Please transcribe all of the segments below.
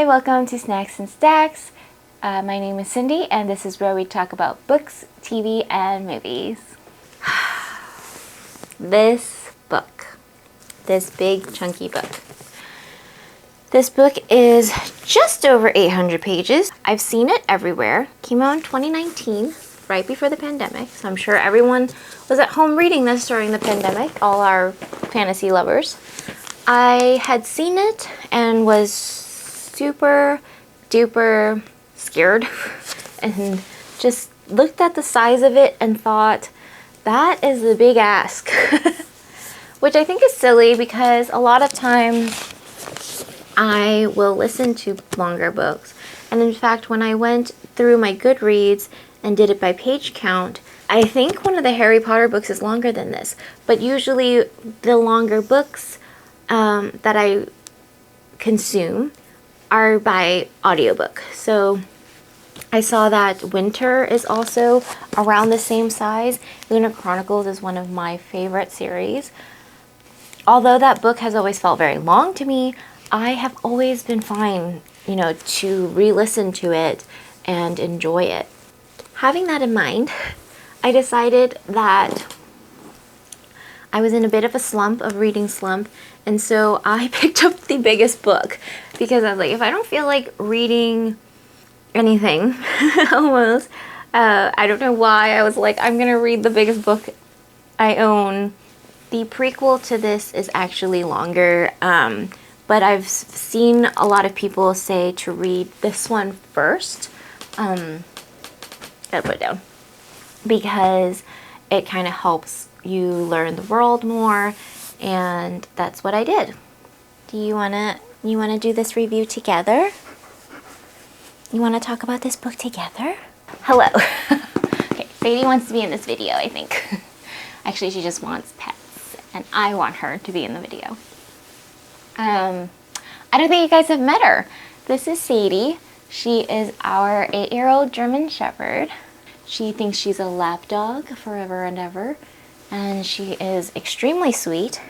Hi, welcome to Snacks and Stacks. My name is Cindy, and this is where we talk about books, TV, and movies. This book, this big chunky book. This book is just over 800 pages. I've seen it everywhere. Came out in 2019, right before the pandemic. So I'm sure everyone was at home reading this during the pandemic, all our fantasy lovers. I had seen it and was super duper scared and just looked at the size of it and thought, that is a big ask. Which I think is silly because a lot of times I will listen to longer books. And in fact, when I went through my Goodreads and did it by page count, I think one of the Harry Potter books is longer than this. But usually the longer books that I consume are by audiobook. So I saw that Winter is also around the same size. Lunar Chronicles is one of my favorite series. Although that book has always felt very long to me, I have always been fine, to re-listen to it and enjoy it. Having that in mind, I decided that I was in a bit of a reading slump, and so I picked up the biggest book because I was like, if I don't feel like reading anything, almost, I don't know why, I was like, I'm gonna read the biggest book I own. The prequel to this is actually longer, but I've seen a lot of people say to read this one first. Gotta put it down. Because it kind of helps you learn the world more, and that's what I did. Do you wanna do this review together? You wanna talk about this book together? Hello. Okay, Sadie wants to be in this video, I think. Actually, she just wants pets, and I want her to be in the video. I don't think you guys have met her. This is Sadie. She is our 8-year-old German Shepherd. She thinks she's a lap dog forever and ever, and she is extremely sweet.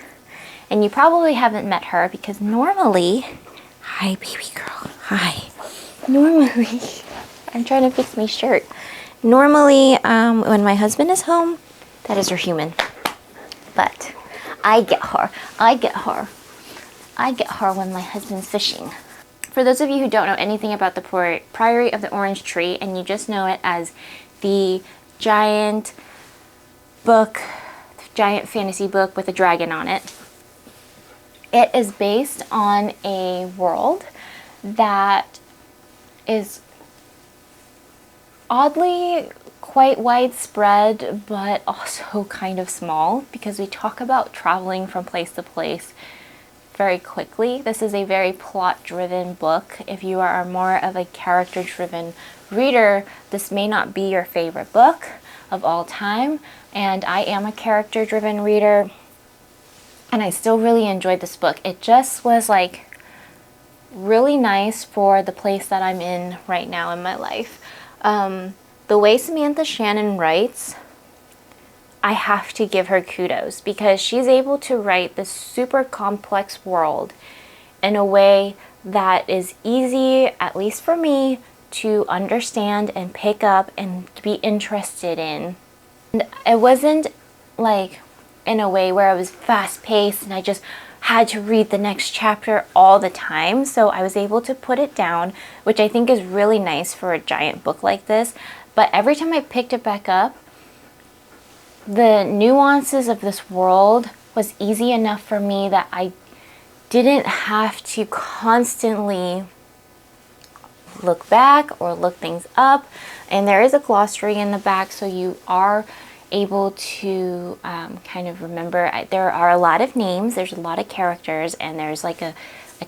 And you probably haven't met her because normally, hi baby girl, hi. Normally, I'm trying to fix my shirt. Normally, when my husband is home, that is her human. But I get her when my husband's fishing. For those of you who don't know anything about the Priory of the Orange Tree, and you just know it as the giant fantasy book with a dragon on it. It is based on a world that is oddly quite widespread, but also kind of small, because we talk about traveling from place to place very quickly. This is a very plot-driven book. If you are more of a character-driven reader, this may not be your favorite book of all time, and I am a character-driven reader, and I still really enjoyed this book. It just was like really nice for the place that I'm in right now in my life. The way Samantha Shannon writes, I have to give her kudos because she's able to write this super complex world in a way that is easy, at least for me, to understand and pick up and to be interested in. And it wasn't like in a way where I was fast-paced and I just had to read the next chapter all the time. So I was able to put it down, which I think is really nice for a giant book like this. But every time I picked it back up, the nuances of this world was easy enough for me that I didn't have to constantly look back or look things up. And there is a glossary in the back, so you are able to kind of remember. There are a lot of names, there's a lot of characters, and there's like a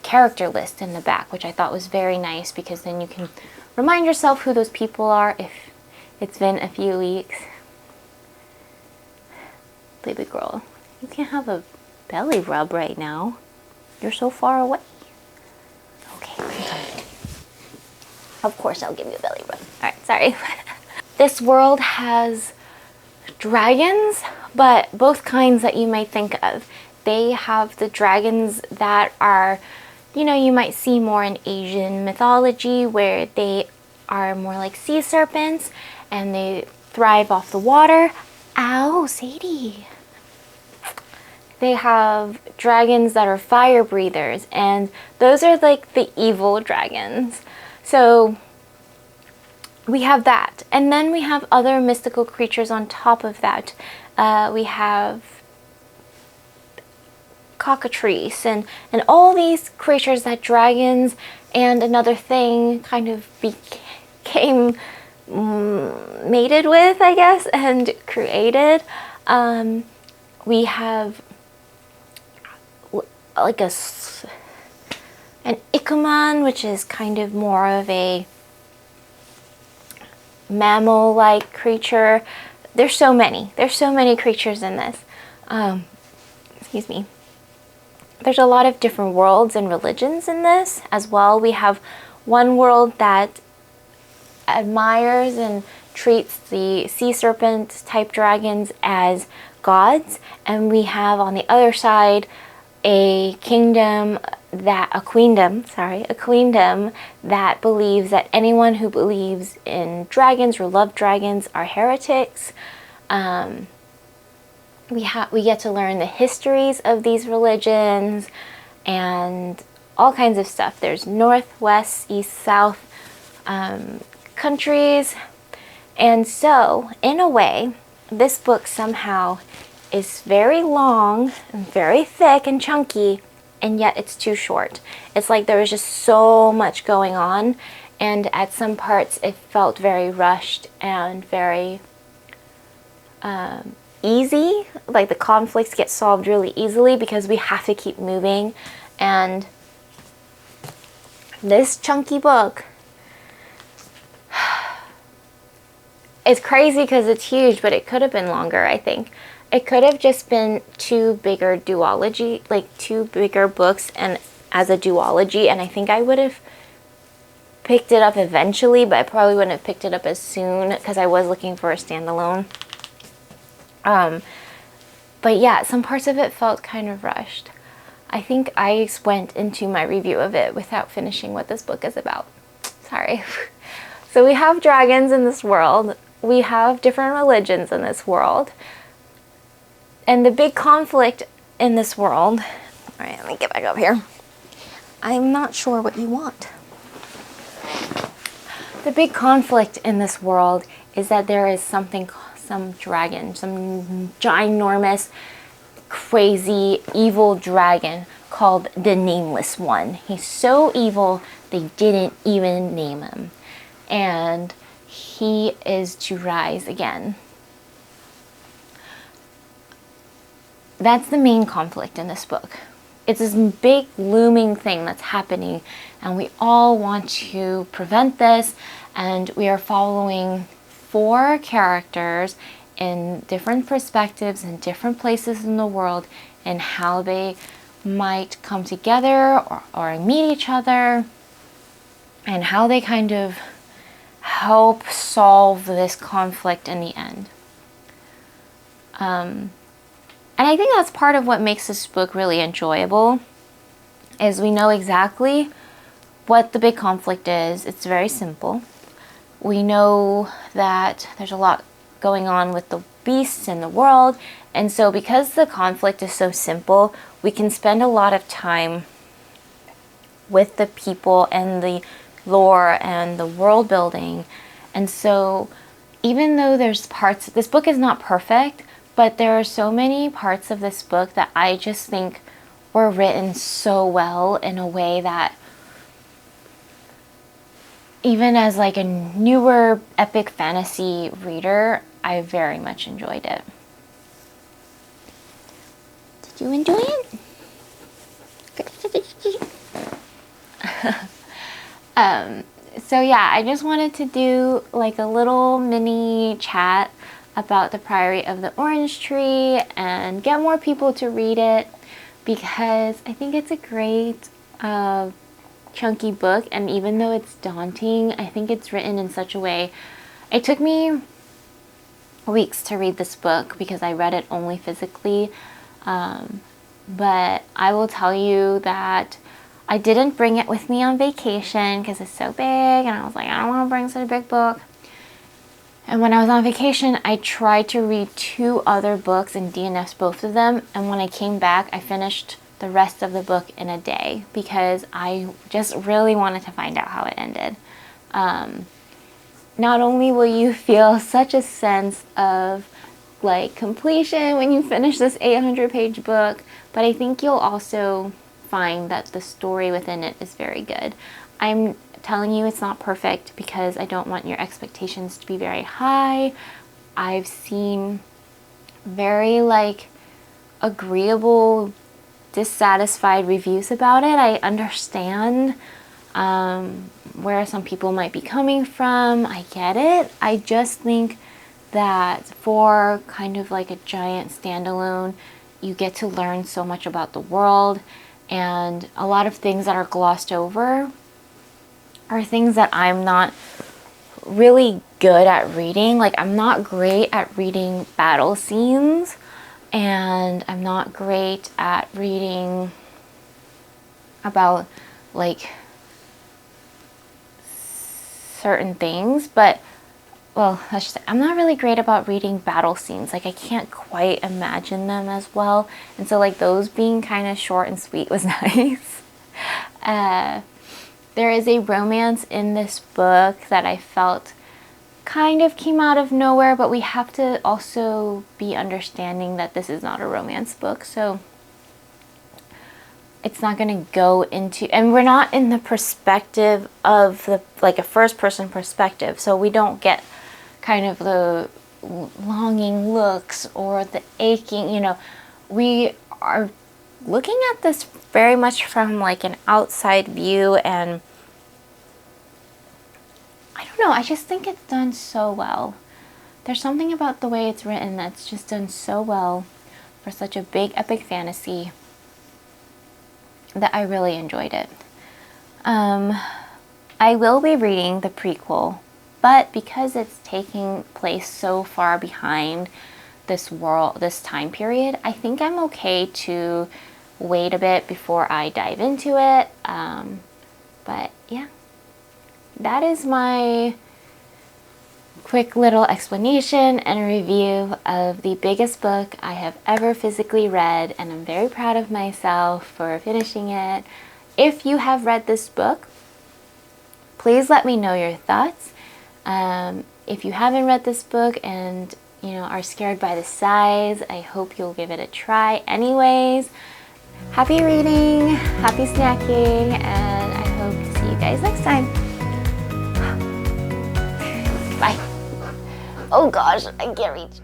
character list in the back, which I thought was very nice because then you can remind yourself who those people are if it's been a few weeks. Baby girl, you can't have a belly rub right now. You're so far away. Okay, I'm coming. Of course I'll give you a belly rub. Alright, sorry. This world has dragons, but both kinds that you might think of. They have the dragons that are you know, you might see more in Asian mythology where they are more like sea serpents and they thrive off the water. Ow, Sadie. They have dragons that are fire breathers, and those are like the evil dragons. So we have that. And then we have other mystical creatures on top of that. We have cockatrice and all these creatures that dragons and another thing kind of became mated with, I guess, and created. We have like an ikuman, which is kind of more of a mammal-like creature. There's so many creatures in this. Excuse me. There's a lot of different worlds and religions in this as well. We have one world that admires and treats the sea serpent type dragons as gods, and we have on the other side a queendom that believes that anyone who believes in dragons or love dragons are heretics. We get to learn the histories of these religions and all kinds of stuff. There's north, west, east, south countries. And so, in a way, this book somehow is very long and very thick and chunky, and yet it's too short. It's like there was just so much going on, and at some parts it felt very rushed and very easy. Like the conflicts get solved really easily because we have to keep moving. And this chunky book, it's crazy because it's huge, but it could have been longer, I think. It could have just been two bigger duology, like two bigger books and as a duology, and I think I would have picked it up eventually, but I probably wouldn't have picked it up as soon because I was looking for a standalone. But yeah, some parts of it felt kind of rushed. I think I went into my review of it without finishing what this book is about. Sorry. So we have dragons in this world. We have different religions in this world. And the big conflict in this world... All right, let me get back up here. I'm not sure what you want. The big conflict in this world is that there is some dragon, some ginormous, crazy, evil dragon called the Nameless One. He's so evil they didn't even name him. And he is to rise again. That's the main conflict in this book. It's this big looming thing that's happening, and we all want to prevent this, and we are following 4 characters in different perspectives in different places in the world and how they might come together or meet each other and how they kind of help solve this conflict in the end. And I think that's part of what makes this book really enjoyable, is we know exactly what the big conflict is. It's very simple. We know that there's a lot going on with the beasts in the world, and so because the conflict is so simple, we can spend a lot of time with the people and the lore and the world building. And so even though there's parts, this book is not perfect, but there are so many parts of this book that I just think were written so well in a way that even as like a newer epic fantasy reader, I very much enjoyed it. Did you enjoy it? So yeah, I just wanted to do like a little mini chat about the Priory of the Orange Tree and get more people to read it, because I think it's a great chunky book, and even though it's daunting, I think it's written in such a way. It took me weeks to read this book because I read it only physically, but I will tell you that I didn't bring it with me on vacation because it's so big, and I was like, I don't want to bring such a big book. And when I was on vacation, I tried to read 2 other books and DNF both of them, and when I came back, I finished the rest of the book in a day because I just really wanted to find out how it ended. Not only will you feel such a sense of like completion when you finish this 800-page book, but I think you'll also find that the story within it is very good. I'm telling you it's not perfect because I don't want your expectations to be very high. I've seen very like agreeable, dissatisfied reviews about it. I understand where some people might be coming from. I get it. I just think that for kind of like a giant standalone, you get to learn so much about the world, and a lot of things that are glossed over are things that I'm not really good at reading. Like, I'm not great at reading battle scenes, and I'm not great at reading about like certain things, but well, let's just say I'm not really great about reading battle scenes. Like, I can't quite imagine them as well, and so like those being kind of short and sweet was nice. There is a romance in this book that I felt kind of came out of nowhere, but we have to also be understanding that this is not a romance book, so it's not going to go into, and we're not in the perspective of the like a first person perspective, so we don't get kind of the longing looks or the aching, you know. We are looking at this very much from like an outside view, and I don't know, I just think it's done so well. There's something about the way it's written that's just done so well for such a big epic fantasy that I really enjoyed it. I will be reading the prequel, but because it's taking place so far behind this world, this time period, I think I'm okay to wait a bit before I dive into it. But yeah, that is my quick little explanation and review of the biggest book I have ever physically read, and I'm very proud of myself for finishing it. If you have read this book, please let me know your thoughts. If you haven't read this book and you know are scared by the size, I hope you'll give it a try anyways. Happy reading, happy snacking, and I hope to see you guys next time. Bye. Oh gosh, I can't reach.